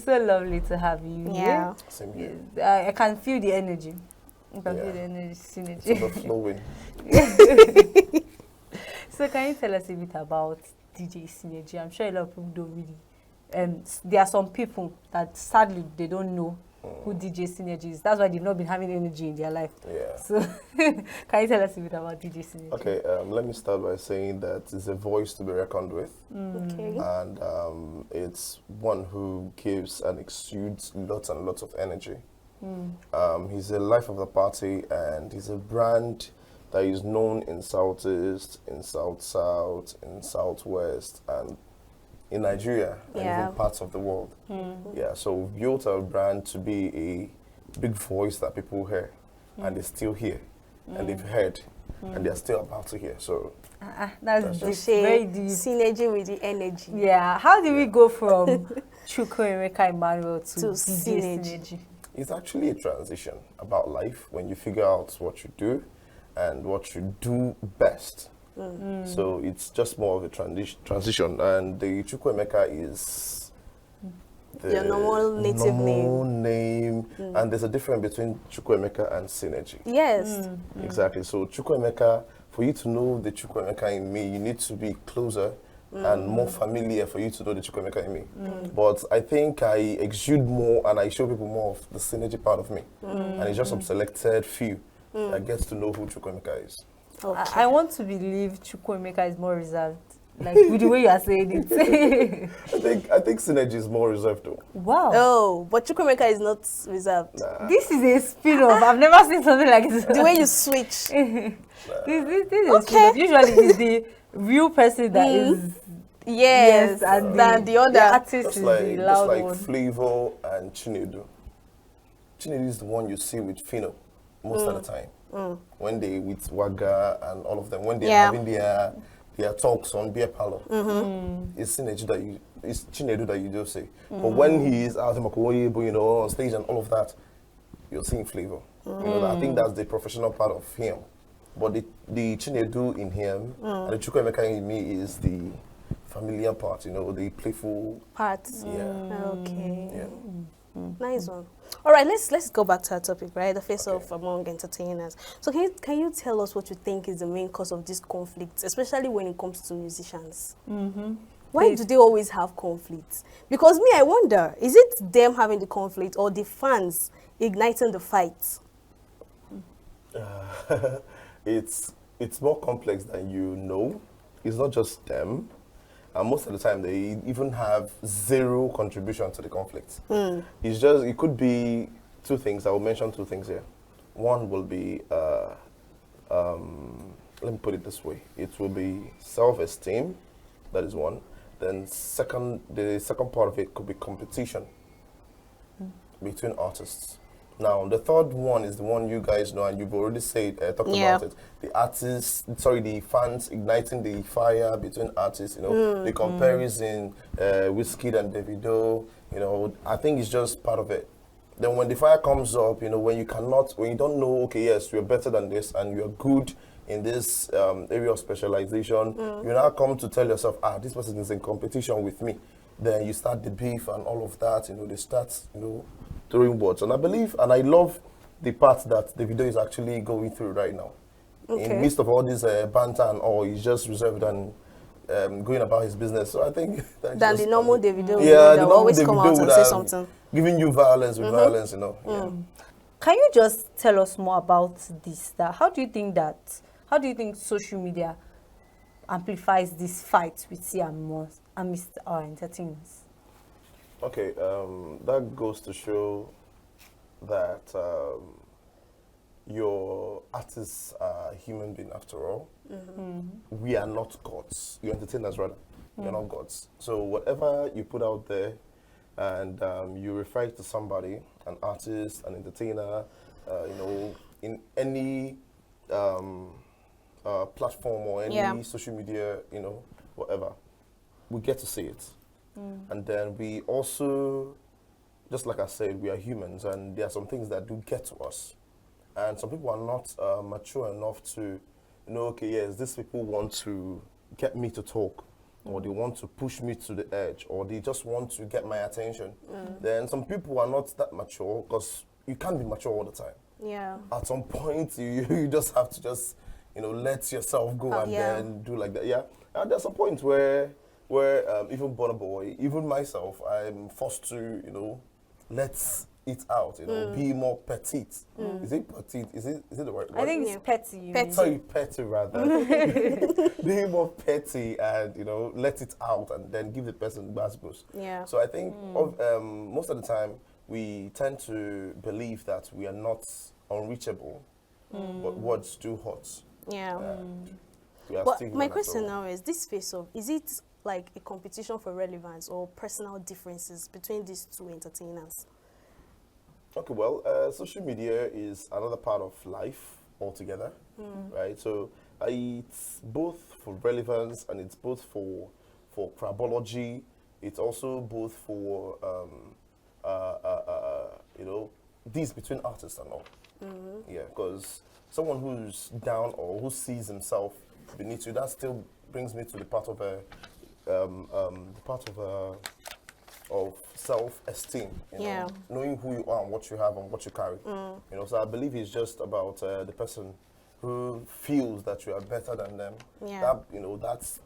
It's so lovely to have you Yeah. Same here. here. I can feel the energy. I can feel the energy, It's synergy. overflowing. So can you tell us a bit about DJ Synergy? I'm sure a lot of people don't really. There are some people that sadly they don't know who DJ Synergy is. That's why they've not been having energy in their life. Yeah. So can you tell us a bit about DJ Synergy? Okay, let me start by saying that it's a voice to be reckoned with. Okay. And it's one who gives and exudes lots and lots of energy. He's a life of the party, and he's a brand that is known in Southeast, in South-South, in Southwest, and in Nigeria, and Yeah. even parts of the world. Yeah, so we've built our brand to be a big voice that people hear, and they still hear, and they've heard, and they're still about to hear. So That's So deep, say very deep. synergy with the energy. Yeah. How did we go from Chukwuemeka Emmanuel to To DJ Synergy? Synergy? it's actually a transition about life when you figure out what you do and what you do best. So it's just more of a transition, and the Chukwuemeka is Your normal native normal name, and there's a difference between Chukwuemeka and Synergy. Yes. Exactly. So Chukwuemeka, for you to know the Chukwuemeka in me, you need to be closer and more familiar for you to know the Chukwuemeka in me. But I think I exude more and I show people more of the Synergy part of me. And it's just some selected few that gets to know who Chukwuemeka is. Okay. I want to believe Chukwuemeka is more reserved. Like with the way you are saying it. I think Synergy is more reserved though. Wow. Oh, but Chukwuemeka is not reserved. Nah. This is a spin-off. I've never seen something like this. The way you switch. This is a Okay. spin-off. Usually it's the real person that is Yes, and than the other. artist Just is like, the just loud like one. Flavor and Chinedu. Chinedu is the one you see with Fino most of the time. When they with Waga and all of them, when they're Yeah. having their talks on beer parlor, it's Chinedu that you just say. But when he is out in Makoye, on stage and all of that, you're seeing Flavor. I think that's the professional part of him. But the Chinedu in him and the Chukwuemeka in me is the familiar part, the playful. Parts. Yeah. Okay. Yeah. Nice one. All right, let's go back to our topic, right? The face off among entertainers. So can you tell us what you think is the main cause of this conflict, especially when it comes to musicians? Why do they always have conflicts? Because me, I wonder, is it them having the conflict or the fans igniting the fight? It's more complex than you know. It's not just them. And most of the time, they even have zero contribution to the conflict. It could be two things. I will mention two things here. One will be, let me put it this way. It will be self-esteem. That is one. Then the second part of it could be competition between artists. Now, the third one is the one you guys know, and you've already talked about it. The fans igniting the fire between artists, the comparison, Wizkid and Davido, I think it's just part of it. Then when the fire comes up, when you don't know, okay, yes, you're better than this, and you're good in this area of specialization, you now come to tell yourself, this person is in competition with me. Then you start the beef and all of that, they start, throwing words. And I believe, and I love the part that the video is actually going through right now. Okay. In midst of all this banter and all, he's just reserved and going about his business. So I think that's Than just the normal Davido, yeah, that will always come out and say something. Giving you violence with violence, Yeah. Can you just tell us more about this? How do you think social media amplifies this fight we see amidst our entertainers? Okay, that goes to show that your artists are human beings after all. We are not gods. You're entertainers rather. You're not gods. So whatever you put out there and you refer to somebody, an artist, an entertainer, in any platform or any social media, whatever, we get to see it. And then we also, just like I said, we are humans, and there are some things that do get to us. And some people are not mature enough to know, okay, yes, these people want to get me to talk. or they want to push me to the edge, or they just want to get my attention, then some people are not that mature, because you can't be mature all the time. Yeah. At some point, you just have to just, let yourself go and yeah. then do like that. Yeah. And there's a point where even Burna Boy, even myself, I'm forced to, let it out, be more petite. Is it petite? Is it the right word? I think it's petty. You mean. Sorry, petty rather. Be more petty and, let it out and then give the person boost. Yeah. So I think most of the time we tend to believe that we are not unreachable, but words too hot. Yeah. We are But still my human question after all. now is, this face-off, is it like a competition for relevance or personal differences between these two entertainers? Okay, well, social media is another part of life altogether, right? So it's both for relevance and it's both for crabology. It's also both for these between artists and all. Yeah, because someone who's down or who sees himself beneath you, that still brings me to the part of of self-esteem, Yeah. knowing who you are and what you have and what you carry. So I believe it's just about the person who feels that you are better than them. Yeah. That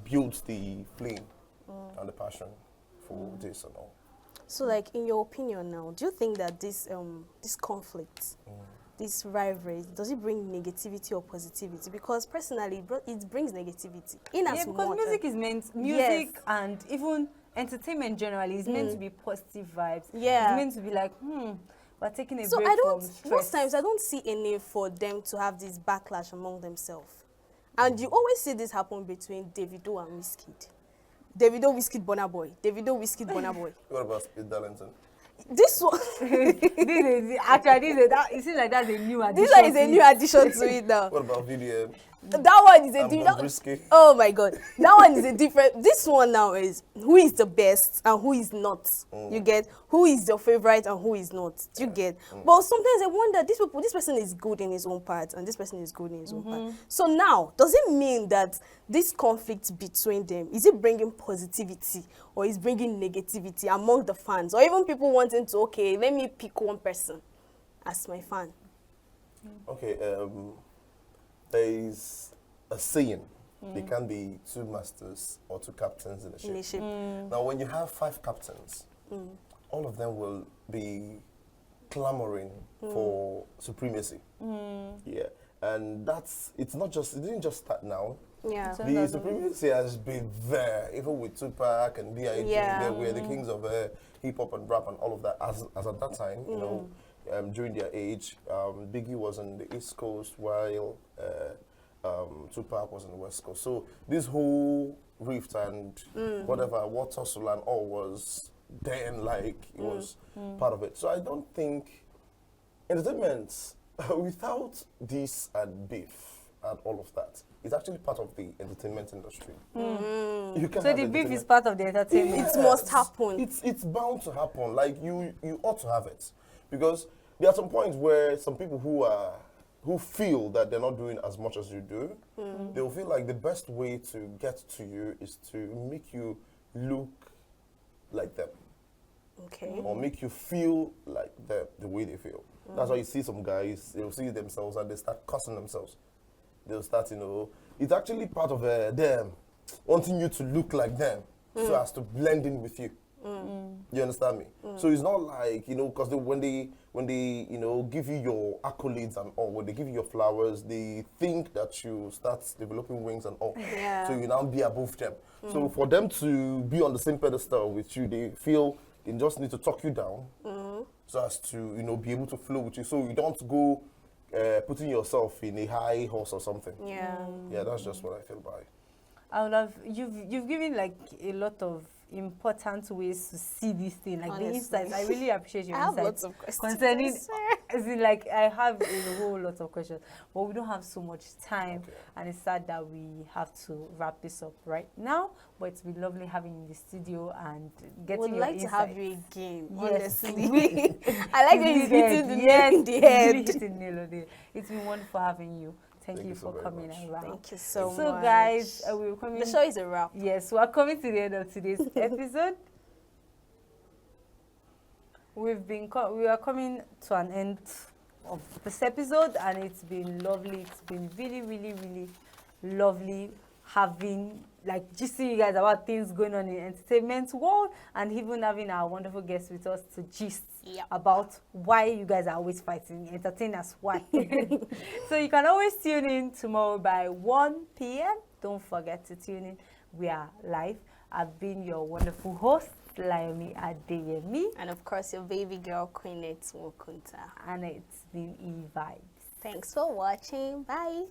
builds the flame and the passion for this and all. So, like, in your opinion now, do you think that this conflict, this rivalry, does it bring negativity or positivity? Because personally, it brings negativity. Yeah, because music is meant, Yes. and even entertainment generally is meant to be positive vibes. Yeah. It's meant to be like, we're taking a So break I don't, from stress. most times I don't see a need for them to have this backlash among themselves. And you always see this happen between Davido and Wizkid. Davido, Wizkid, Burna Boy. Davido, Wizkid, Burna Boy. What about Speed Darlington? This one, It seems like that's a new addition. this one is a new addition to it now. What about VDM? That one is a And different. Bobrisky? Oh my God, that one is a different. This one now is who is the best and who is not. You get who is your favorite and who is not. You get. But sometimes I wonder, this person is good in his own part and this person is good in his own part. So now, does it mean that this conflict between them, is it bringing positivity or is bringing negativity among the fans, or even people wanting to, okay, let me pick one person as my fan? Okay, there is a saying, there can be two masters or two captains in a ship. In a ship. Now, when you have 5 captains, all of them will be clamoring for supremacy. Yeah, and it didn't just start now. Yeah. So- The supremacy has been there, even with Tupac and B.I.G. Yeah. They were the kings of hip hop and rap and all of that. As at that time, during their age, Biggie was on the East Coast while Tupac was on the West Coast. So this whole rift and what tussle and all was then, like it was part of it. So I don't think entertainment without this and beef and all of that is actually part of the entertainment industry. You can So have the beef entertainment- is part of the entertainment. It must happen. It's bound to happen. Like you ought to have it, because there are some points where some people who feel that they're not doing as much as you do, they will feel like the best way to get to you is to make you look like them Okay. or make you feel like the way they feel. That's why you see some guys, they'll see themselves and they start cussing themselves. They'll start, it's actually part of them wanting you to look like them so as to blend in with you. You understand me? So it's not like, because when they give you your accolades and all, when they give you your flowers, they think that you start developing wings and all. Yeah. So you now be above them. So for them to be on the same pedestal with you, they feel they just need to talk you down so as to, be able to flow with you. So you don't go putting yourself in a high horse or something. Yeah. Yeah, that's just what I feel by. I would have you've given like a lot of important ways to see this thing, like the Honestly. insights. I really appreciate your I have insights lots of questions. concerning. Sir. As in, like I have a whole lot of questions, but we don't have so much time, Okay. and it's sad that we have to wrap this up right now. But it's been lovely having you in the studio and getting Would your like to have insights. you again, Yes. honestly. I like when he's Really hitting the good. nail in the Yes, head. really hitting the nail on the head. It's been wonderful having you. Thank you for very coming much. around. Thank you so much. So guys, we're coming. The show is a wrap. Yes, we are coming to the end of today's episode. We are coming to an end of this episode, and it's been lovely. It's been really, really, really lovely having just seeing you guys about things going on in the entertainment world, and even having our wonderful guests with us to gist about why you guys are always fighting. Entertain us why. So you can always tune in tomorrow by 1 p.m. Don't forget to tune in. We are live. I've been your wonderful host, Layomi Adeyemi. And of course, your baby girl, Queen Mokunta. And it's been E-Vibes. Thanks for watching. Bye.